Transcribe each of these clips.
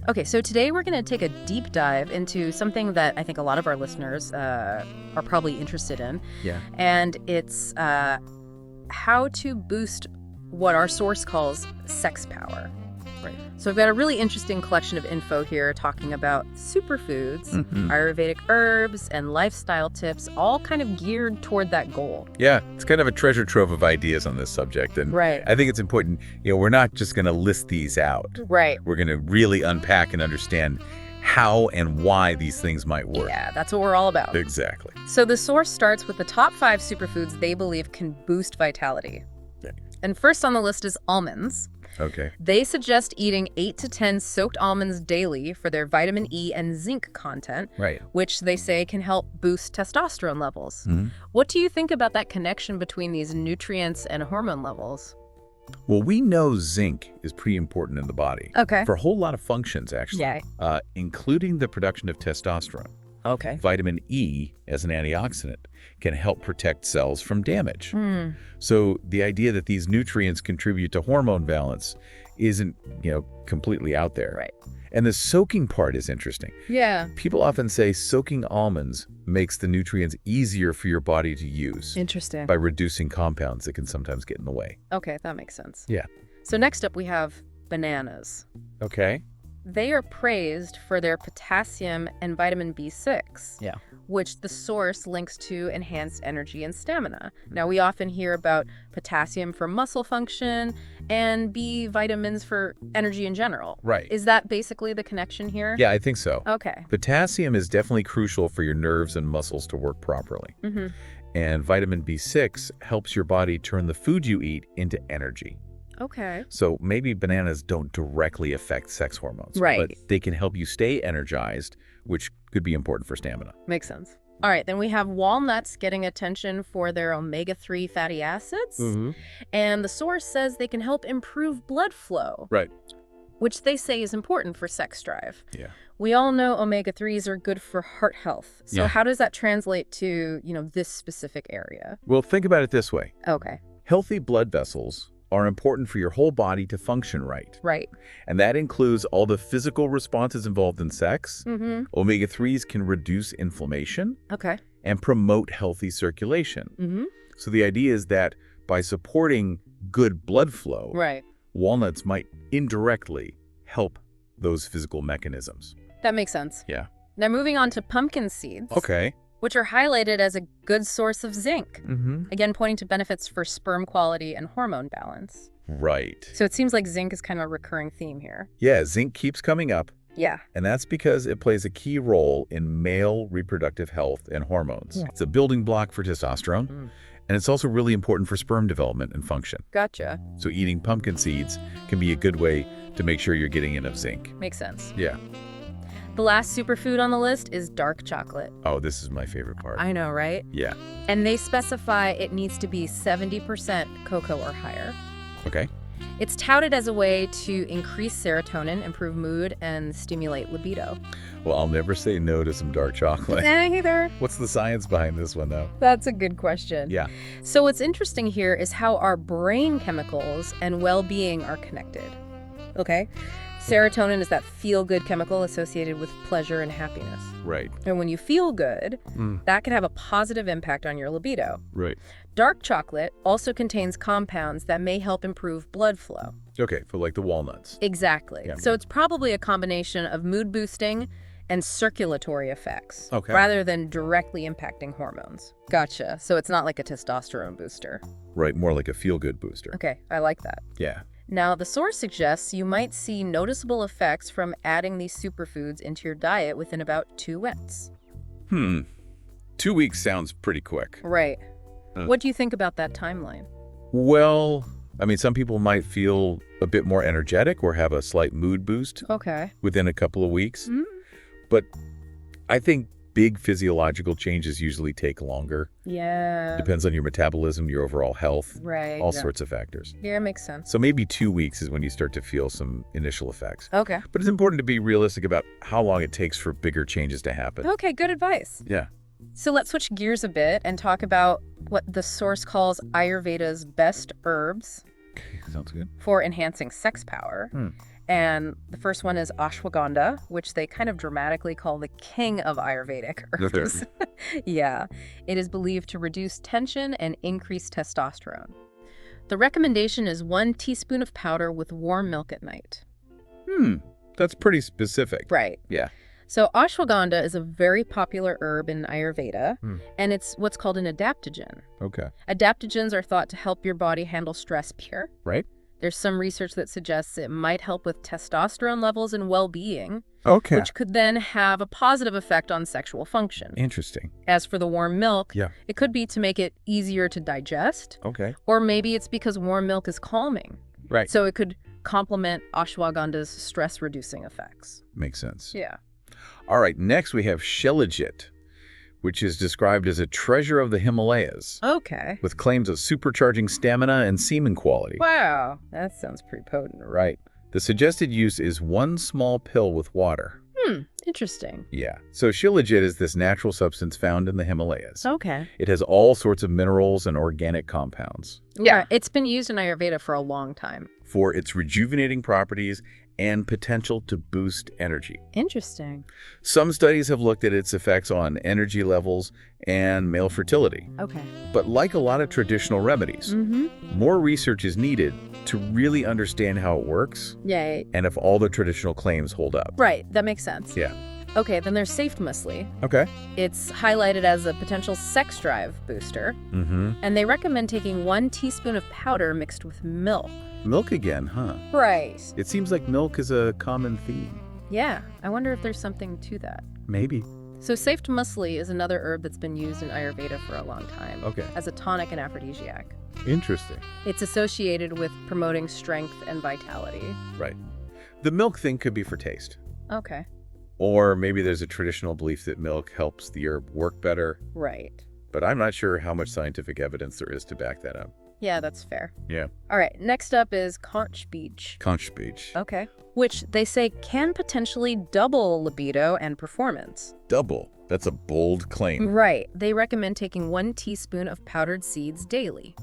Okay, so today we're going to take a deep dive into something that I think a lot of our listeners are probably interested in. Yeah. And it's how to boost what our source calls sex power. Right. So we've got a really interesting collection of info here talking about superfoods, Ayurvedic herbs, and lifestyle tips, all kind of geared toward that goal. Yeah, it's kind of a treasure trove of ideas on this subject. And Right. I think it's important, we're not just going to list these out. Right. We're going to really unpack and understand how and why these things might work. Yeah, that's what we're all about. Exactly. So the source starts with the top 5 superfoods they believe can boost vitality. Okay. And first on the list is almonds. Okay. They suggest eating 8 to 10 soaked almonds daily for their vitamin E and zinc content, Right. which they say can help boost testosterone levels. Mm-hmm. What do you think about that connection between these nutrients and hormone levels? Well, we know zinc is pretty important in the body. Okay. For a whole lot of functions, actually. Yeah. Including the production of testosterone. Okay. Vitamin E, as an antioxidant, can help protect cells from damage. Hmm. So the idea that these nutrients contribute to hormone balance isn't, completely out there. Right. And the soaking part is interesting. Yeah. People often say soaking almonds makes the nutrients easier for your body to use Interesting. by reducing compounds that can sometimes get in the way. Okay, that makes sense. Yeah. So next up we have bananas. Okay. They are praised for their potassium and vitamin B6, Yeah. which the source links to enhanced energy and stamina. Now, we often hear about potassium for muscle function and B vitamins for energy in general. Right. Is that basically the connection here? Yeah, I think so. Okay. Potassium is definitely crucial for your nerves and muscles to work properly. Mm-hmm. And vitamin B6 helps your body turn the food you eat into energy. Okay. So maybe bananas don't directly affect sex hormones, Right. but they can help you stay energized, which could be important for stamina. Makes sense. All right, then we have walnuts getting attention for their omega-3 fatty acids. And the source says they can help improve blood flow, Right. which they say is important for sex drive. Yeah. We all know omega-3s are good for heart health. So Yeah. how does that translate to, this specific area? Well, think about it this way. Okay. Healthy blood vessels are important for your whole body to function right. Right. And that includes all the physical responses involved in sex. Mm-hmm. Omega-3s can reduce inflammation Okay. and promote healthy circulation. Mm-hmm. So the idea is that by supporting good blood flow, Right. walnuts might indirectly help those physical mechanisms. That makes sense. Yeah. Now moving on to pumpkin seeds. Okay. Which are highlighted as a good source of zinc. Mm-hmm. Again, pointing to benefits for sperm quality and hormone balance. Right. So it seems like zinc is kind of a recurring theme here. Yeah, zinc keeps coming up, Yeah. and that's because it plays a key role in male reproductive health and hormones. Yeah. It's a building block for testosterone, and it's also really important for sperm development and function. Gotcha. So eating pumpkin seeds can be a good way to make sure you're getting enough zinc. Makes sense. Yeah. The last superfood on the list is dark chocolate. Oh, this is my favorite part. I know, right? Yeah. And they specify it needs to be 70% cocoa or higher. Okay. It's touted as a way to increase serotonin, improve mood, and stimulate libido. Well, I'll never say no to some dark chocolate. Either. What's the science behind this one, though? That's a good question. Yeah. So what's interesting here is how our brain chemicals and well-being are connected. Okay? Serotonin is that feel-good chemical associated with pleasure and happiness. Right. And when you feel good, that can have a positive impact on your libido. Right. Dark chocolate also contains compounds that may help improve blood flow. Okay, for like the walnuts. Exactly. Yeah. So it's probably a combination of mood boosting and circulatory effects, Okay. rather than directly impacting hormones. Gotcha. So it's not like a testosterone booster. Right, more like a feel-good booster. Okay, I like that. Yeah. Now, the source suggests you might see noticeable effects from adding these superfoods into your diet within about 2 weeks. 2 weeks sounds pretty quick. Right. What do you think about that timeline? Well, I mean, some people might feel a bit more energetic or have a slight mood boost Okay. within a couple of weeks. Mhm. But I think big physiological changes usually take longer. Yeah. Depends on your metabolism, your overall health, Right. all sorts of factors. Yeah, it makes sense. So maybe 2 weeks is when you start to feel some initial effects. Okay. But it's important to be realistic about how long it takes for bigger changes to happen. Okay, good advice. Yeah. So let's switch gears a bit and talk about what the source calls Ayurveda's best herbs Sounds good. for enhancing sex power. And the first one is ashwagandha, which they kind of dramatically call the king of Ayurvedic herbs. Yeah. It is believed to reduce tension and increase testosterone. The recommendation is 1 teaspoon of powder with warm milk at night. That's pretty specific. Right. Yeah. So ashwagandha is a very popular herb in Ayurveda, and it's what's called an adaptogen. Okay. Adaptogens are thought to help your body handle stress better. Right. There's some research that suggests it might help with testosterone levels and well-being, Okay. which could then have a positive effect on sexual function. Interesting. As for the warm milk, Yeah. it could be to make it easier to digest, Okay. or maybe it's because warm milk is calming. Right. So it could complement ashwagandha's stress-reducing effects. Makes sense. Yeah. All right. Next, we have Shilajit, which is described as a treasure of the Himalayas, Okay. with claims of supercharging stamina and semen quality. Wow. That sounds pretty potent. Right. The suggested use is 1 small pill with water. Interesting. Yeah. So Shilajit is this natural substance found in the Himalayas. Okay. It has all sorts of minerals and organic compounds Yeah, it's been used in Ayurveda for a long time. for its rejuvenating properties and potential to boost energy. Interesting. Some studies have looked at its effects on energy levels and male fertility. Okay. But like a lot of traditional remedies, more research is needed to really understand how it works Yay. and if all the traditional claims hold up. Right, that makes sense. Yeah. Okay, then there's Safe Muesli. Okay. It's highlighted as a potential sex drive booster, and they recommend taking 1 teaspoon of powder mixed with milk. Milk again, huh? Right. It seems like milk is a common theme. Yeah, I wonder if there's something to that. Maybe. So Safe Muesli is another herb that's been used in Ayurveda for a long time. Okay. As a tonic and aphrodisiac. Interesting. It's associated with promoting strength and vitality. Right. The milk thing could be for taste. Okay. Or maybe there's a traditional belief that milk helps the herb work better, Right. but I'm not sure how much scientific evidence there is to back that up. Yeah, that's fair. Yeah. All right, next up is conch beach. Conch beach. Okay. Which they say can potentially double libido and performance. Double. That's a bold claim. Right. They recommend taking 1 teaspoon of powdered seeds daily.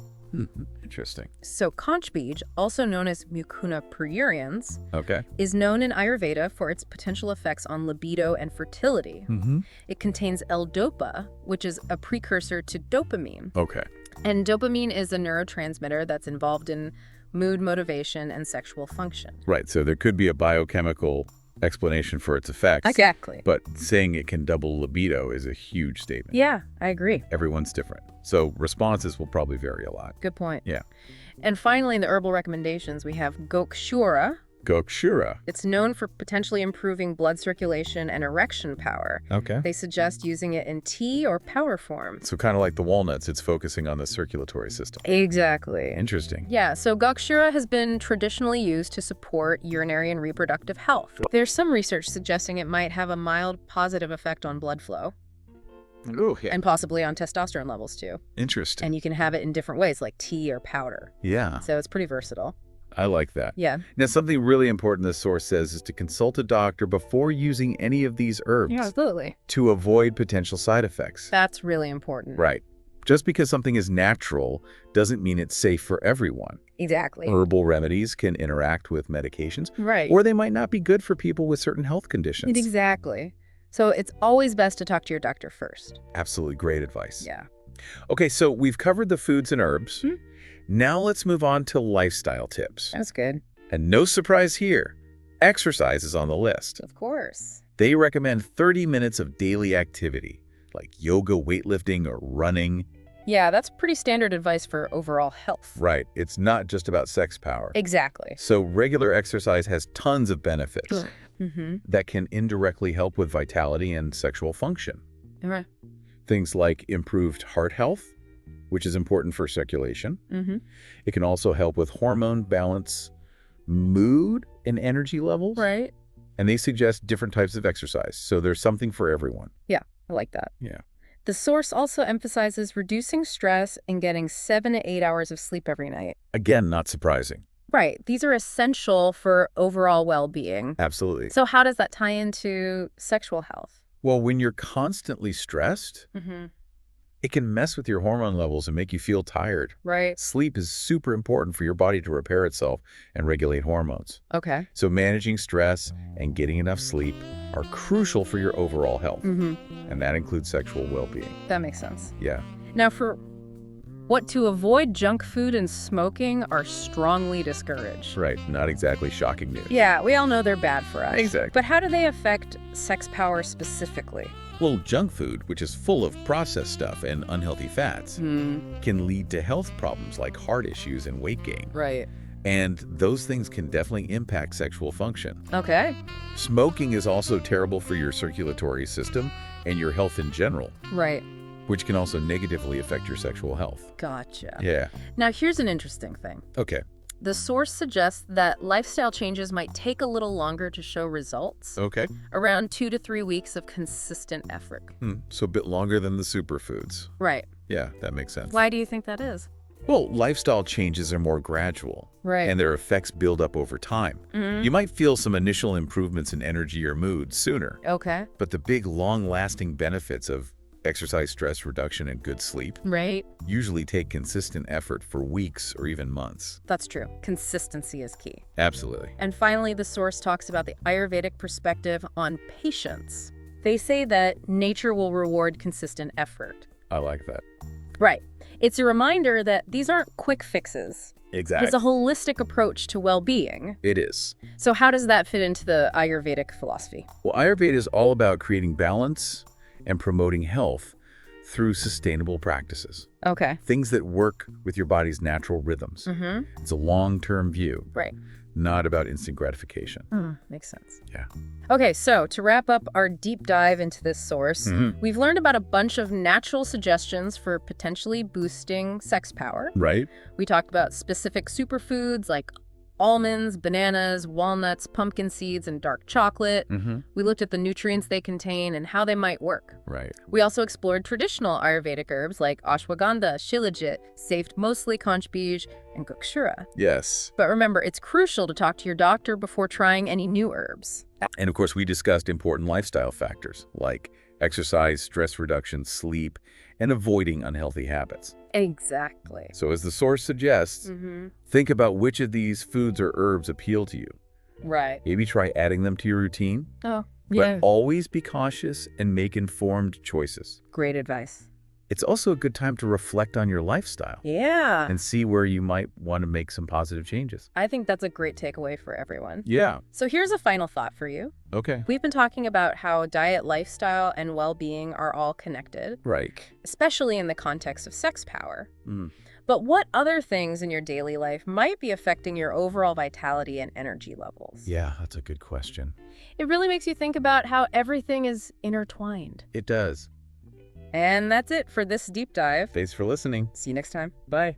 Interesting. So conch beach, also known as Mucuna pruriens, Okay. is known in Ayurveda for its potential effects on libido and fertility. It contains L-dopa, which is a precursor to dopamine. Okay. And dopamine is a neurotransmitter that's involved in mood, motivation, and sexual function. Right. So there could be a biochemical explanation for its effects. Exactly. But saying it can double libido is a huge statement. Yeah, I agree. Everyone's different. So responses will probably vary a lot. Good point. Yeah. And finally, in the herbal recommendations, we have Gokshura. Gokshura. It's known for potentially improving blood circulation and erection power. Okay. They suggest using it in tea or powder form. So kind of like the walnuts, it's focusing on the circulatory system. Exactly. Interesting. Yeah, so Gokshura has been traditionally used to support urinary and reproductive health. There's some research suggesting it might have a mild positive effect on blood flow. Oh, yeah. And possibly on testosterone levels too. Interesting. And you can have it in different ways, like tea or powder. Yeah, So it's pretty versatile. I like that. Yeah. Now, something really important this source says is to consult a doctor before using any of these herbs Yeah, absolutely. to avoid potential side effects. That's really important. Right. Just because something is natural doesn't mean it's safe for everyone. Exactly. Herbal remedies can interact with medications, Right. or they might not be good for people with certain health conditions. Exactly. So it's always best to talk to your doctor first. Absolutely great advice. Yeah. Okay, so we've covered the foods and herbs. Now let's move on to lifestyle tips. That's good. And no surprise here, exercise is on the list. Of course. They recommend 30 minutes of daily activity, like yoga, weightlifting, or running. Yeah, that's pretty standard advice for overall health. Right, it's not just about sex power. Exactly. So regular exercise has tons of benefits Mm-hmm. that can indirectly help with vitality and sexual function. Right. Things like improved heart health, which is important for circulation. Mm-hmm. It can also help with hormone balance, mood, and energy levels. Right. And they suggest different types of exercise. So there's something for everyone. Yeah, I like that. Yeah. The source also emphasizes reducing stress and getting 7 to 8 hours of sleep every night. Again, not surprising. Right. These are essential for overall well-being. Absolutely. So how does that tie into sexual health? Well, when you're constantly stressed, Mm-hmm. It can mess with your hormone levels and make you feel tired. Right. Sleep is super important for your body to repair itself and regulate hormones. Okay. So managing stress and getting enough sleep are crucial for your overall health. And that includes sexual well-being. That makes sense. Yeah. Now, for what to avoid, junk food and smoking are strongly discouraged. Right. Not exactly shocking news. Yeah, we all know they're bad for us. Exactly. But how do they affect sex power specifically? Well, junk food, which is full of processed stuff and unhealthy fats, can lead to health problems like heart issues and weight gain. Right. And those things can definitely impact sexual function. Okay. Smoking is also terrible for your circulatory system and your health in general, Right. which can also negatively affect your sexual health. Gotcha. Yeah. Now, here's an interesting thing. Okay. The source suggests that lifestyle changes might take a little longer to show results, Okay. around 2 to 3 weeks of consistent effort. So a bit longer than the superfoods. Right. Yeah, that makes sense. Why do you think that is? Well, lifestyle changes are more gradual. Right. And their effects build up over time. You might feel some initial improvements in energy or mood sooner. Okay. But the big, long-lasting benefits of exercise, stress reduction, and good sleep Right. usually take consistent effort for weeks or even months. That's true. Consistency is key. Absolutely. And finally, the source talks about the Ayurvedic perspective on patience. They say that nature will reward consistent effort. I like that. Right. It's a reminder that these aren't quick fixes. Exactly. It's a holistic approach to well-being. It is. So how does that fit into the Ayurvedic philosophy? Well, Ayurveda is all about creating balance and promoting health through sustainable practices. Okay. Things that work with your body's natural rhythms. It's a long-term view, Right. not about instant gratification. Makes sense. Yeah. Okay, so to wrap up our deep dive into this source, we've learned about a bunch of natural suggestions for potentially boosting sex power. Right? We talked about specific superfoods like almonds, bananas, walnuts, pumpkin seeds, and dark chocolate. We looked at the nutrients they contain and how they might work. Right. We also explored traditional Ayurvedic herbs like ashwagandha, shilajit, saved mostly conch beej, and gukshura. Yes. But remember, it's crucial to talk to your doctor before trying any new herbs. And of course, we discussed important lifestyle factors like exercise, stress reduction, sleep, and avoiding unhealthy habits. Exactly. So as the source suggests, think about which of these foods or herbs appeal to you. Right. Maybe try adding them to your routine, Oh, yeah. but always be cautious and make informed choices. Great advice. It's also a good time to reflect on your lifestyle Yeah. and see where you might want to make some positive changes. I think that's a great takeaway for everyone. Yeah. So here's a final thought for you. Okay. We've been talking about how diet, lifestyle, and well-being are all connected, Right. especially in the context of sex power. But what other things in your daily life might be affecting your overall vitality and energy levels? Yeah, that's a good question. It really makes you think about how everything is intertwined. It does. And that's it for this deep dive. Thanks for listening. See you next time. Bye.